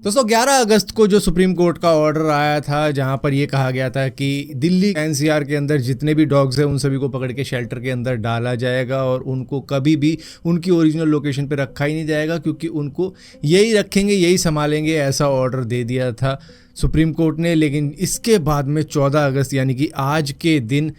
दोस्तों 11 अगस्त को जो सुप्रीम कोर्ट का ऑर्डर आया था जहां पर ये कहा गया था कि दिल्ली एनसीआर के अंदर जितने भी डॉग्स हैं उन सभी को पकड़ के शेल्टर के अंदर डाला जाएगा और उनको कभी भी उनकी ओरिजिनल लोकेशन पे रखा ही नहीं जाएगा क्योंकि उनको यही रखेंगे यही संभालेंगे, ऐसा ऑर्डर दे दिया था सुप्रीम कोर्ट ने। लेकिन इसके बाद में 14 अगस्त यानी कि आज के दिन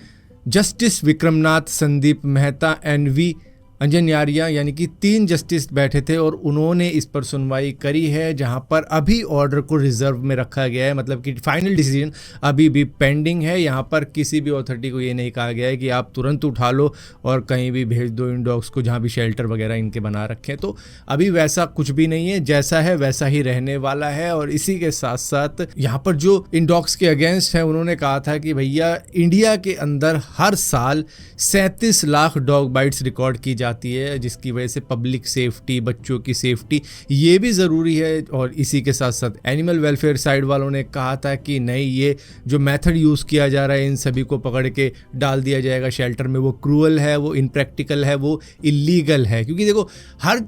जस्टिस विक्रमनाथ, संदीप मेहता, एनवी अंजन्यारिया यानी कि 3 जस्टिस बैठे थे और उन्होंने इस पर सुनवाई करी है, जहां पर अभी ऑर्डर को रिजर्व में रखा गया है, मतलब कि फाइनल डिसीजन अभी भी पेंडिंग है। यहां पर किसी भी अथॉरिटी को ये नहीं कहा गया है कि आप तुरंत उठा लो और कहीं भी भेज दो इन डॉग्स को जहां भी शेल्टर वगैरह इनके बना रखे हैं। तो अभी वैसा कुछ भी नहीं है, जैसा है वैसा ही रहने वाला है। और इसी के साथ साथ यहाँ पर जो इन डॉग्स के अगेंस्ट है उन्होंने कहा था कि भैया इंडिया के अंदर हर साल 37 लाख डॉग बाइट्स रिकॉर्ड की जाती है, जिसकी वजह से पब्लिक सेफ्टी, बच्चों की सेफ्टी ये भी ज़रूरी है। और इसी के साथ साथ एनिमल वेलफेयर साइड वालों ने कहा था कि नहीं, ये जो मेथड यूज़ किया जा रहा है इन सभी को पकड़ के डाल दिया जाएगा शेल्टर में, वो क्रूअल है, वो इनप्रैक्टिकल है, वो इलीगल है। क्योंकि देखो हर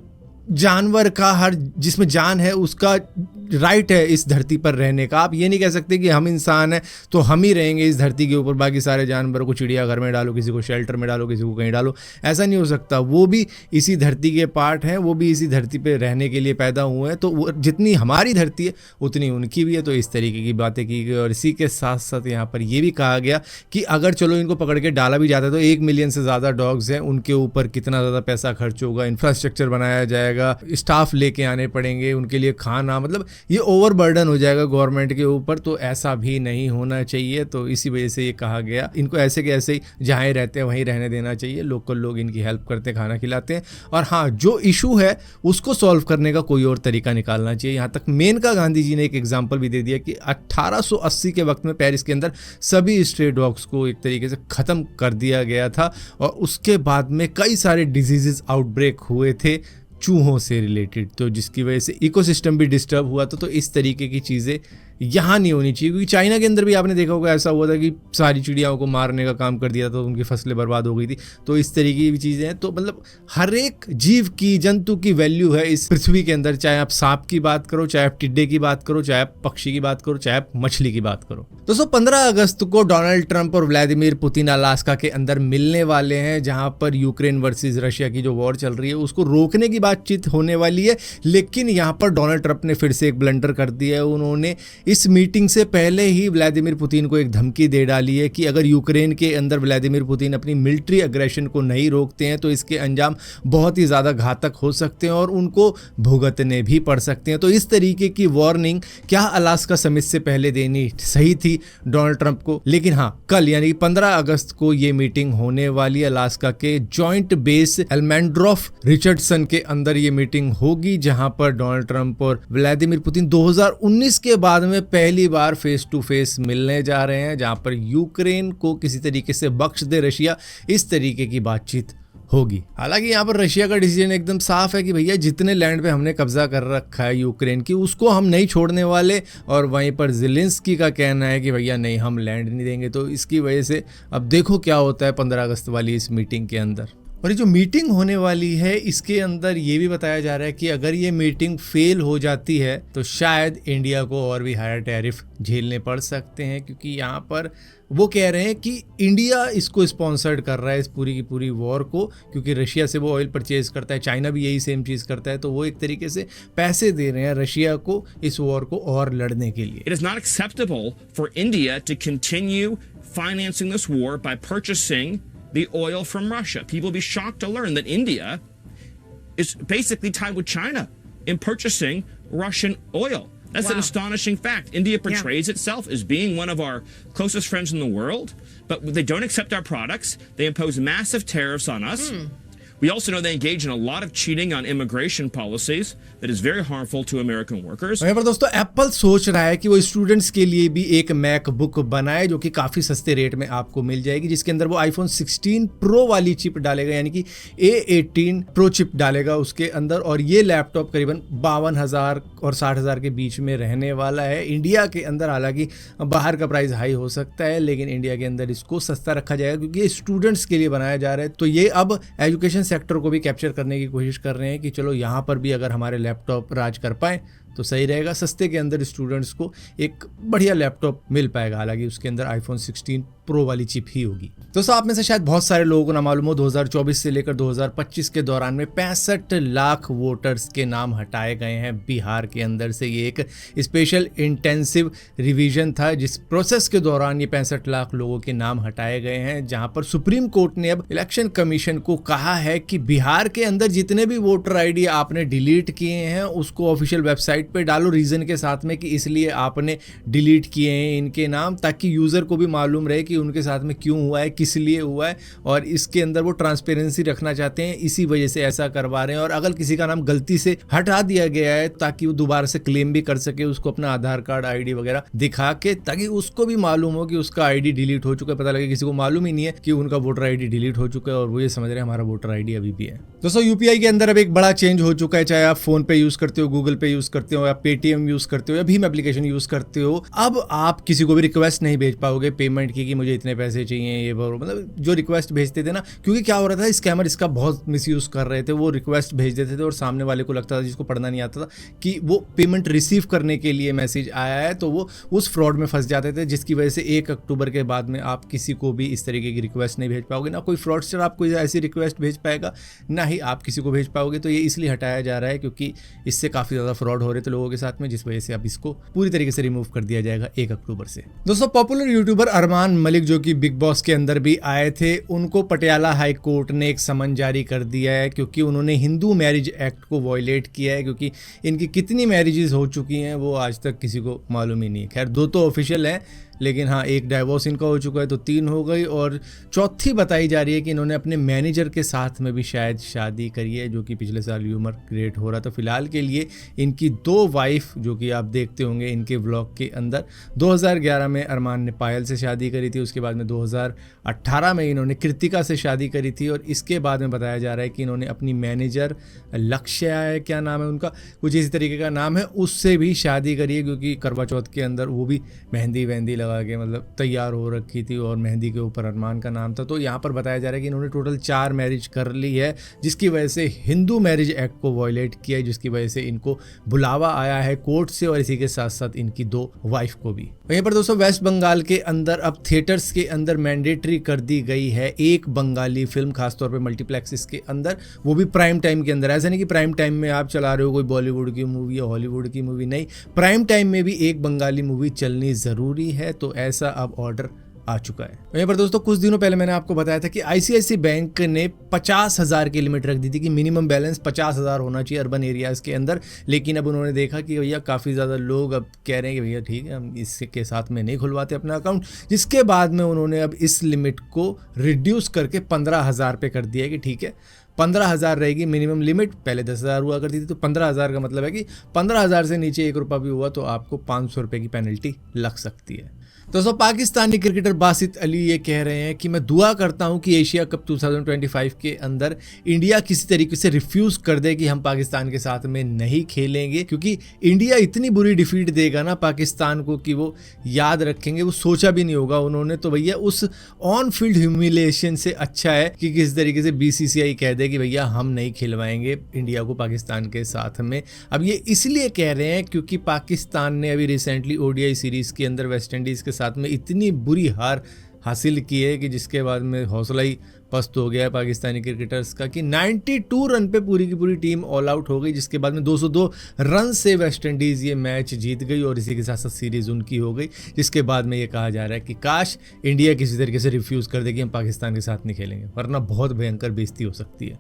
जानवर का, हर जिसमें जान है उसका राइट है इस धरती पर रहने का। आप ये नहीं कह सकते कि हम इंसान हैं तो हम ही रहेंगे इस धरती के ऊपर, बाकी सारे जानवरों को चिड़ियाघर में डालो, किसी को शेल्टर में डालो, किसी को कहीं डालो, ऐसा नहीं हो सकता। वो भी इसी धरती के पार्ट हैं, वो भी इसी धरती पे रहने के लिए पैदा हुए हैं, तो जितनी हमारी धरती है उतनी उनकी भी है। तो इस तरीके की बातें की गई। और इसी के साथ साथ यहाँ पर ये भी कहा गया कि अगर चलो इनको पकड़ के डाला भी जाता है तो 1 मिलियन से ज़्यादा डॉग्स हैं, उनके ऊपर कितना ज़्यादा पैसा खर्च होगा, इंफ्रास्ट्रक्चर बनाया जाएगा, स्टाफ लेके आने पड़ेंगे, उनके लिए खाना, मतलब ये ओवर बर्डन हो जाएगा गवर्नमेंट के ऊपर। तो ऐसा भी नहीं होना चाहिए। तो इसी वजह से ये कहा गया इनको ऐसे के ऐसे ही जहाँ रहते हैं वहीं रहने देना चाहिए। लोकल लोग इनकी हेल्प करते, खाना खिलाते हैं। और हाँ, जो इशू है उसको सॉल्व करने का कोई और तरीका निकालना चाहिए। यहाँ तक मेनका गांधी जी ने एक एग्जाम्पल भी दे दिया कि 1880 के वक्त में पेरिस के अंदर सभी स्ट्रे डॉग्स को एक तरीके से ख़त्म कर दिया गया था। और उसके बाद में कई सारे डिजीजेस आउटब्रेक हुए थे चूहों से रिलेटेड, तो जिसकी वजह से इकोसिस्टम भी डिस्टर्ब हुआ था। तो इस तरीके की चीज़ें यहाँ नहीं होनी चाहिए। क्योंकि चाइना के अंदर भी आपने देखा होगा ऐसा हुआ था कि सारी चिड़ियाओं को मारने का काम कर दिया था, तो उनकी फसलें बर्बाद हो गई थी। तो इस तरीके की भी चीज़ें हैं। तो मतलब हर एक जीव की, जंतु की वैल्यू है इस पृथ्वी के अंदर, चाहे आप सांप की बात करो, चाहे आप टिड्डे की बात करो, चाहे आप पक्षी की बात करो, चाहे आप मछली की बात करो। दोस्तों 15 अगस्त को डोनाल्ड ट्रंप और व्लादिमीर पुतिन अलास्का के अंदर मिलने वाले हैं, जहां पर यूक्रेन वर्सेस रशिया की जो वॉर चल रही है उसको रोकने की बातचीत होने वाली है। लेकिन यहाँ पर डोनाल्ड ट्रंप ने फिर से एक ब्लंडर कर दिया है। उन्होंने इस मीटिंग से पहले ही व्लादिमीर पुतिन को एक धमकी दे डाली है कि अगर यूक्रेन के अंदर व्लादिमीर पुतिन अपनी मिलिट्री अग्रेशन को नहीं रोकते हैं तो इसके अंजाम बहुत ही ज़्यादा घातक हो सकते हैं और उनको भुगतने भी पड़ सकते हैं। तो इस तरीके की वार्निंग क्या अलास्का समिट से पहले देनी सही थी डोनाल्ड ट्रंप को? लेकिन हाँ, कल यानी 15 अगस्त को ये मीटिंग होने वाली अलास्का के जॉइंट बेस एल्मेंड्रोफ रिचर्डसन के अंदर ये मीटिंग होगी, जहां पर डोनाल्ड ट्रंप और व्लादिमीर पुतिन 2019 के बाद में पहली बार फेस टू फेस मिलने जा रहे हैं, जहां पर यूक्रेन को किसी तरीके से बख्श दे रशिया, इस तरीके की बातचीत होगी। हालांकि यहाँ पर रशिया का डिसीजन एकदम साफ है कि भैया जितने लैंड पे हमने कब्जा कर रखा है यूक्रेन की उसको हम नहीं छोड़ने वाले। और वहीं पर ज़ेलेंस्की का कहना है कि भैया नहीं, हम लैंड नहीं देंगे। तो इसकी वजह से अब देखो क्या होता है 15 अगस्त वाली इस मीटिंग के अंदर। और ये जो मीटिंग होने वाली है इसके अंदर ये भी बताया जा रहा है कि अगर ये मीटिंग फेल हो जाती है तो शायद इंडिया को और भी हायर टैरिफ झेलने पड़ सकते हैं। क्योंकि यहाँ पर वो कह रहे हैं कि इंडिया इसको स्पॉन्सर्ड कर रहा है इस पूरी की पूरी वॉर को, क्योंकि रशिया से वो ऑयल परचेज करता है, चाइना भी यही सेम चीज़ करता है। तो वो एक तरीके से पैसे दे रहे हैं रशिया को इस वॉर को और लड़ने के लिए। It is not acceptable for India to continue financing this war by purchasing the oil from Russia. People will be shocked to learn that India is basically tied with China in purchasing Russian oil. That's an astonishing fact. India portrays itself as being one of our closest friends in the world, but they don't accept our products. They impose massive tariffs on us. We also know they engage in a lot of cheating on immigration policies that is very harmful to American workers. वहीं पर दोस्तों Apple सोच रहा है कि वो students के लिए भी एक मैकबुक बनाए जो कि काफ़ी सस्ते रेट में आपको मिल जाएगी, जिसके अंदर वो आईफोन 16 प्रो वाली चिप डालेगा, यानी कि A18 प्रो चिप डालेगा उसके अंदर। और ये लैपटॉप करीबन 52,000 और 60,000 के बीच में रहने वाला है इंडिया के अंदर। हालांकि बाहर का प्राइस हाई हो सकता है, लेकिन इंडिया के अंदर इसको सस्ता रखा जाएगा क्योंकि ये स्टूडेंट्स के लिए बनाया जा रहा है। तो ये अब एजुकेशन सेक्टर को भी कैप्चर करने की कोशिश कर रहे हैं कि चलो यहाँ पर भी अगर हमारे लैपटॉप राज कर पाए तो सही रहेगा। सस्ते के अंदर स्टूडेंट्स को एक बढ़िया लैपटॉप मिल पाएगा, हालांकि उसके अंदर आईफोन 16 प्रो वाली चिप ही होगी। दोस्तों आप में से शायद बहुत सारे लोगों को ना मालूम हो, 2024 से लेकर 2025 के दौरान में 65 लाख वोटर्स के नाम हटाए गए हैं बिहार के अंदर से। ये एक स्पेशल इंटेंसिव रिवीजन था जिस प्रोसेस के दौरान ये 65 लाख लोगों के नाम हटाए गए हैं, जहां पर सुप्रीम कोर्ट ने अब इलेक्शन कमीशन को कहा है कि बिहार के अंदर जितने भी वोटर आईडी आपने डिलीट किए हैं उसको ऑफिशियल वेबसाइट पे डालो, रीजन के साथ में कि इसलिए आपने डिलीट किए हैं इनके नाम, ताकि यूजर को भी मालूम रहे कि उनके साथ में क्यों हुआ है, किस लिए हुआ है, और इसके अंदर वो ट्रांसपेरेंसी रखना चाहते हैं, इसी वजह से ऐसा करवा रहे हैं। और अगर किसी का नाम गलती से हटा दिया गया है ताकि वो दोबारा से क्लेम भी कर सके, उसको अपना आधार कार्ड आईडी वगैरह दिखा के, ताकि उसको भी मालूम हो कि उसका आईडी डिलीट हो चुका है। पता लगे किसी को मालूम ही नहीं है कि उनका वोटर आईडी डिलीट हो चुका है और वो ये समझ रहे हैं हमारा वोटर आईडी अभी भी है। दोस्तों यूपीआई के अंदर अब एक बड़ा चेंज हो चुका है, चाहे आप फोन पे यूज करते हो, गूगल पे यूज करते हो, या पेटीएम यूज करते हो, या भीम एप्लीकेशन यूज करते हो, अब आप किसी को भी रिक्वेस्ट नहीं भेज पाओगे पेमेंट की कि मुझे इतने पैसे चाहिए, ये वो, मतलब जो रिक्वेस्ट भेजते थे ना, क्योंकि क्या हो रहा था, स्कैमर इसका बहुत मिसयूज कर रहे थे। वो रिक्वेस्ट भेज देते थे और सामने वाले को लगता था, जिसको पढ़ना नहीं आता था, कि वो पेमेंट रिसीव करने के लिए मैसेज आया है, तो वो उस फ्रॉड में फंस जाते थे, जिसकी वजह से 1 अक्टूबर के बाद में आप किसी को भी इस तरीके की रिक्वेस्ट नहीं भेज पाओगे। ना कोई फ्रॉडस्टर आपको ऐसी रिक्वेस्ट भेज पाएगा, ना ही आप किसी को भेज पाओगे। तो ये इसलिए हटाया जा रहा है क्योंकि इससे काफ़ी ज़्यादा फ्रॉड हो रहे थे लोगों के साथ में, जिस वजह से अब इसको पूरी तरीके से रिमूव कर दिया जाएगा 1 अक्टूबर से। दोस्तों पॉपुलर यूट्यूबर अरमान मलिक जो कि बिग बॉस के अंदर भी आए थे, उनको पटियाला हाई कोर्ट ने एक समन जारी कर दिया है क्योंकि उन्होंने हिंदू मैरिज एक्ट को वॉयलेट किया है। क्योंकि इनकी कितनी मैरिजेस हो चुकी हैं वो आज तक किसी को मालूम ही नहीं है। खैर 2 तो ऑफिशियल है, लेकिन हाँ एक डाइवोर्स इनका हो चुका है, तो 3 हो गई, और चौथी बताई जा रही है कि इन्होंने अपने मैनेजर के साथ में भी शायद शादी करी है, जो कि पिछले साल र्यूमर क्रिएट हो रहा था। फिलहाल के लिए इनकी 2 वाइफ जो कि आप देखते होंगे इनके व्लॉग के अंदर, 2011 में अरमान ने पायल से शादी करी थी, उसके बाद में 2018 में इन्होंने कृतिका से शादी करी थी, और इसके बाद में बताया जा रहा है कि इन्होंने अपनी मैनेजर लक्ष्य है, क्या नाम है उनका, कुछ इसी तरीके का नाम है, उससे भी शादी करी है। क्योंकि करवा चौथ के अंदर वो भी मेहंदी वहंदी के मतलब तैयार हो रखी थी और मेहंदी के ऊपर अरमान का नाम था। तो यहाँ पर बताया जा रहा है कि इन्होंने टोटल 4 मैरिज कर ली है, जिसकी वजह से हिंदू मैरिज एक्ट को वॉयलेट किया है, जिसकी वजह से इनको बुलावा आया है कोर्ट से, और इसी के साथ साथ इनकी 2 वाइफ को भी। वहीं पर दोस्तों वेस्ट बंगाल के अंदर अब थिएटर्स के अंदर मैंडेटरी कर दी गई है एक बंगाली फिल्म, खासतौर पर मल्टीप्लेक्सेस के अंदर, वो भी प्राइम टाइम के अंदर। ऐसा नहीं कि प्राइम टाइम में आप चला रहे हो कोई बॉलीवुड की मूवी या हॉलीवुड की मूवी, नहीं, प्राइम टाइम में भी एक बंगाली मूवी चलनी ज़रूरी है। तो ऐसा अब ऑर्डर आ चुका है। वहीं पर दोस्तों कुछ दिनों पहले मैंने आपको बताया था कि आईसीआईसी बैंक ने 50,000 की लिमिट रख दी थी कि मिनिमम बैलेंस 50,000 होना चाहिए अर्बन एरियाज़ के अंदर। लेकिन अब उन्होंने देखा कि भैया काफ़ी ज़्यादा लोग अब कह रहे हैं कि भैया ठीक है हम इसके साथ में नहीं खुलवाते अपना अकाउंट, जिसके बाद में उन्होंने अब इस लिमिट को रिड्यूस करके 15,000 पे कर दिया है कि ठीक है 15,000 रहेगी मिनिमम लिमिट। पहले 10,000 हुआ करती थी, तो 15,000 का मतलब है कि 15,000 से नीचे 1 रुपया भी हुआ तो आपको 500 रुपये की पेनल्टी लग सकती है। दोस्तों पाकिस्तानी क्रिकेटर बासित अली ये कह रहे हैं कि मैं दुआ करता हूं कि एशिया कप 2025 के अंदर इंडिया किसी तरीके से रिफ्यूज कर दे कि हम पाकिस्तान के साथ में नहीं खेलेंगे, क्योंकि इंडिया इतनी बुरी डिफीट देगा ना पाकिस्तान को कि वो याद रखेंगे, वो सोचा भी नहीं होगा उन्होंने। तो भैया उस ऑन फील्ड ह्यूमिलेशन से अच्छा है कि किस तरीके से बीसीसीआई कह दे कि भैया हम नहीं खिलवाएंगे इंडिया को पाकिस्तान के साथ में। अब ये इसलिए कह रहे हैं क्योंकि पाकिस्तान ने अभी रिसेंटली ओडीआई सीरीज के अंदर वेस्ट इंडीज़ के साथ में इतनी बुरी हार हासिल की है कि जिसके बाद में हौसला ही पस्त हो गया है पाकिस्तानी क्रिकेटर्स का कि 92 रन पे पूरी की पूरी टीम ऑल आउट हो गई, जिसके बाद में 202 रन से वेस्ट इंडीज़ ये मैच जीत गई और इसी के साथ साथ सीरीज़ उनकी हो गई। जिसके बाद में ये कहा जा रहा है कि काश इंडिया किसी तरीके से रिफ्यूज़ कर दे कि हम पाकिस्तान के साथ नहीं खेलेंगे, वरना बहुत भयंकर बेइज्जती हो सकती है।